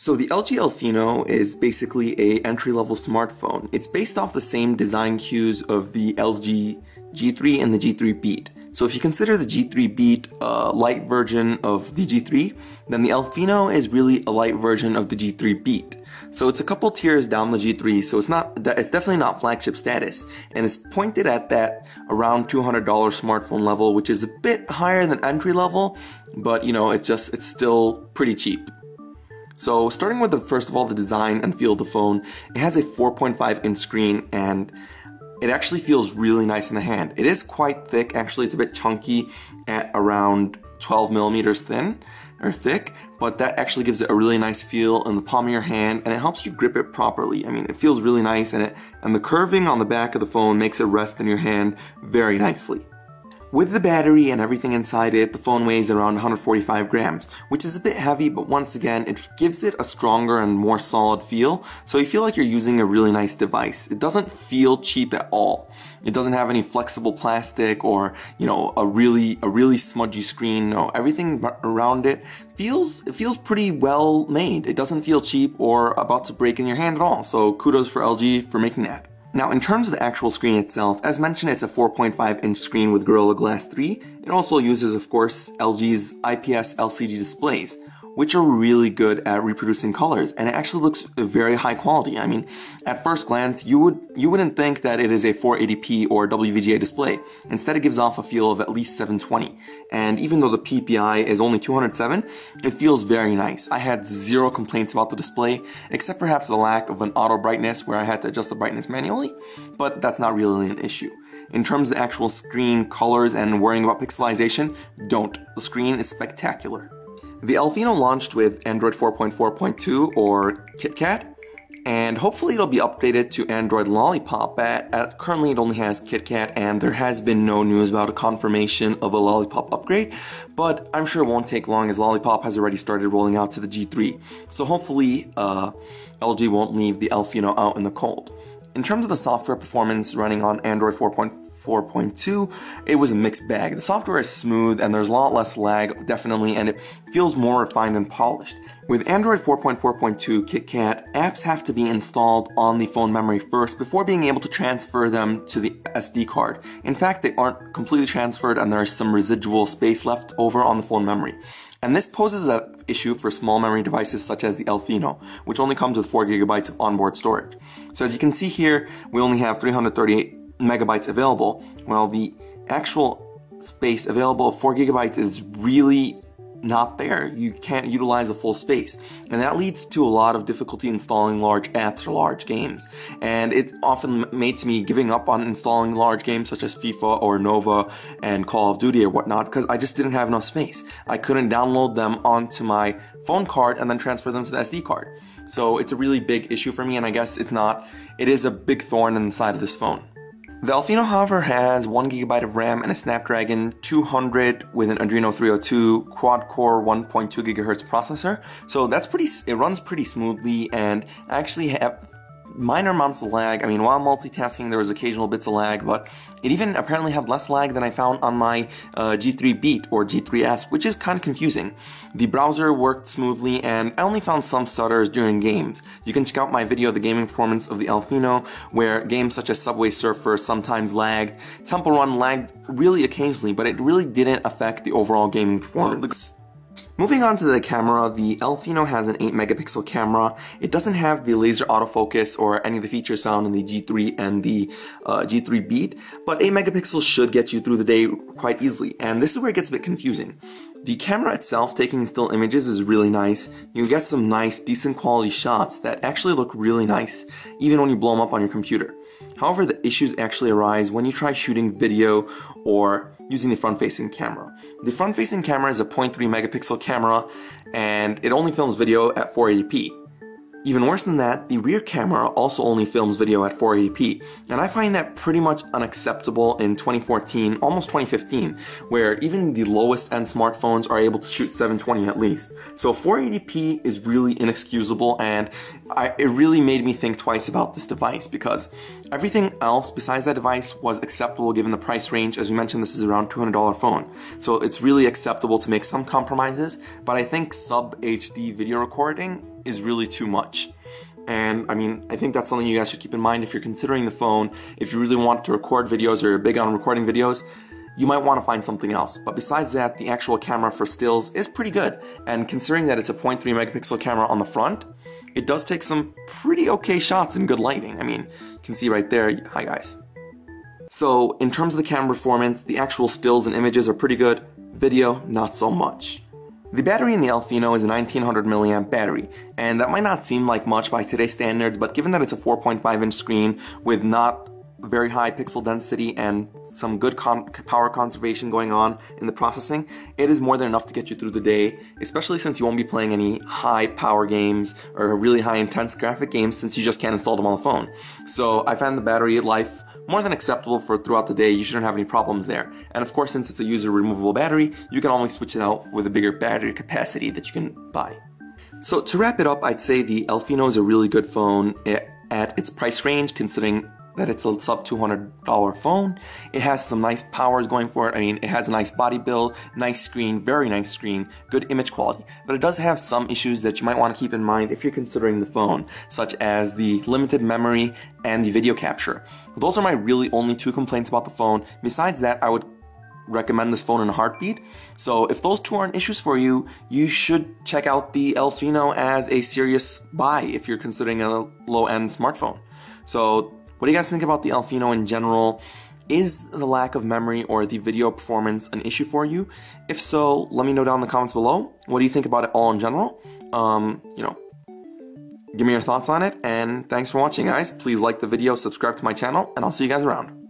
So the LG L Fino is basically a entry-level smartphone. It's based off the same design cues of the LG G3 and the G3 Beat. So if you consider the G3 Beat a light version of the G3, then the L Fino is really a light version of the G3 Beat. So it's a couple tiers down the G3, so it's definitely not flagship status, and it's pointed at that around $200 smartphone level, which is a bit higher than entry level, but you know, it's still pretty cheap. So starting with first of all the design and feel of the phone, it has a 4.5-inch screen and it actually feels really nice in the hand. It is quite thick, actually it's a bit chunky at around 12 millimeters thick, but that actually gives it a really nice feel in the palm of your hand and it helps you grip it properly. I mean, it feels really nice and the curving on the back of the phone makes it rest in your hand very nicely. With the battery and everything inside it, the phone weighs around 145 grams, which is a bit heavy, but once again, it gives it a stronger and more solid feel, so you feel like you're using a really nice device. It doesn't feel cheap at all. It doesn't have any flexible plastic or, you know, a really smudgy screen. No, everything around it feels pretty well made. It doesn't feel cheap or about to break in your hand at all, so kudos for LG for making that. Now, in terms of the actual screen itself, as mentioned, it's a 4.5-inch screen with Gorilla Glass 3. It also uses, of course, LG's IPS LCD displays, which are really good at reproducing colors, and it actually looks very high quality. I mean, at first glance, you wouldn't think that it is a 480p or WVGA display. Instead, it gives off a feel of at least 720. And even though the PPI is only 207, it feels very nice. I had zero complaints about the display, except perhaps the lack of an auto brightness where I had to adjust the brightness manually, but that's not really an issue. In terms of the actual screen colors and worrying about pixelization, don't. The screen is spectacular. The L Fino launched with Android 4.4.2 or KitKat, and hopefully it'll be updated to Android Lollipop. Currently it only has KitKat, and there has been no news about a confirmation of a Lollipop upgrade, but I'm sure it won't take long as Lollipop has already started rolling out to the G3. So hopefully LG won't leave the L Fino out in the cold. In terms of the software performance running on Android 4.4.2, it was a mixed bag. The software is smooth and there's a lot less lag, definitely, and it feels more refined and polished. With Android 4.4.2 KitKat, apps have to be installed on the phone memory first before being able to transfer them to the SD card. In fact, they aren't completely transferred and there is some residual space left over on the phone memory. And this poses an issue for small memory devices such as the L Fino, which only comes with 4 GB of onboard storage. So as you can see here, we only have 338 megabytes available, while the actual space available of 4 GB is really not there. You can't utilize the full space, and that leads to a lot of difficulty installing large apps or large games, and it often made me giving up on installing large games such as FIFA or Nova and Call of Duty or whatnot because I just didn't have enough space. I couldn't download them onto my phone card and then transfer them to the SD card. So it's a really big issue for me, and I guess it is a big thorn in the side of this phone. The L Fino, however, has 1 GB of RAM and a Snapdragon 200 with an Adreno 302 quad-core 1.2 GHz processor. So it runs pretty smoothly, and I actually have minor amounts of lag. I mean, while multitasking, there was occasional bits of lag, but it even apparently had less lag than I found on my G3 Beat or G3S, which is kind of confusing. The browser worked smoothly, and I only found some stutters during games. You can check out my video of the gaming performance of the L Fino, where games such as Subway Surfer sometimes lagged. Temple Run lagged really occasionally, but it really didn't affect the overall gaming performance. Moving on to the camera, the L Fino has an 8-megapixel camera. It doesn't have the laser autofocus or any of the features found in the G3 and the G3 Beat, but 8 megapixels should get you through the day quite easily, and this is where it gets a bit confusing. The camera itself, taking still images, is really nice. You get some nice, decent quality shots that actually look really nice, even when you blow them up on your computer. However, the issues actually arise when you try shooting video or using the front-facing camera. The front-facing camera is a 0.3 megapixel camera, and it only films video at 480p. Even worse than that, the rear camera also only films video at 480p, and I find that pretty much unacceptable in 2014, almost 2015, where even the lowest end smartphones are able to shoot 720 at least. So 480p is really inexcusable, and it really made me think twice about this device, because everything else besides that device was acceptable given the price range. As we mentioned, this is around $200 phone, so it's really acceptable to make some compromises, but I think sub HD video recording is really too much. And I mean, I think that's something you guys should keep in mind if you're considering the phone. If you really want to record videos or you're big on recording videos, you might want to find something else. But besides that, the actual camera for stills is pretty good. And considering that it's a 0.3 megapixel camera on the front, it does take some pretty okay shots in good lighting. I mean, you can see right there. Hi guys. So in terms of the camera performance, the actual stills and images are pretty good. Video, not so much. The battery in the L Fino is a 1900 milliamp battery, and that might not seem like much by today's standards, but given that it's a 4.5 inch screen with not very high pixel density and some good power conservation going on in the processing, it is more than enough to get you through the day, especially since you won't be playing any high power games or really high intense graphic games since you just can't install them on the phone. So I find the battery life more than acceptable for throughout the day. You shouldn't have any problems there. And of course, since it's a user removable battery, you can always switch it out with a bigger battery capacity that you can buy. So to wrap it up, I'd say the L Fino is a really good phone at its price range, considering that it's a sub $200 phone. It has some nice powers going for it. I mean, it has a nice body build, nice screen, very nice screen, good image quality. But it does have some issues that you might want to keep in mind if you're considering the phone, such as the limited memory and the video capture. Those are my really only two complaints about the phone. Besides that, I would recommend this phone in a heartbeat. So if those two aren't issues for you, you should check out the L Fino as a serious buy if you're considering a low-end smartphone. So what do you guys think about the L Fino in general? Is the lack of memory or the video performance an issue for you? If so, let me know down in the comments below. What do you think about it all in general? Give me your thoughts on it, and thanks for watching, guys. Please like the video, subscribe to my channel, and I'll see you guys around.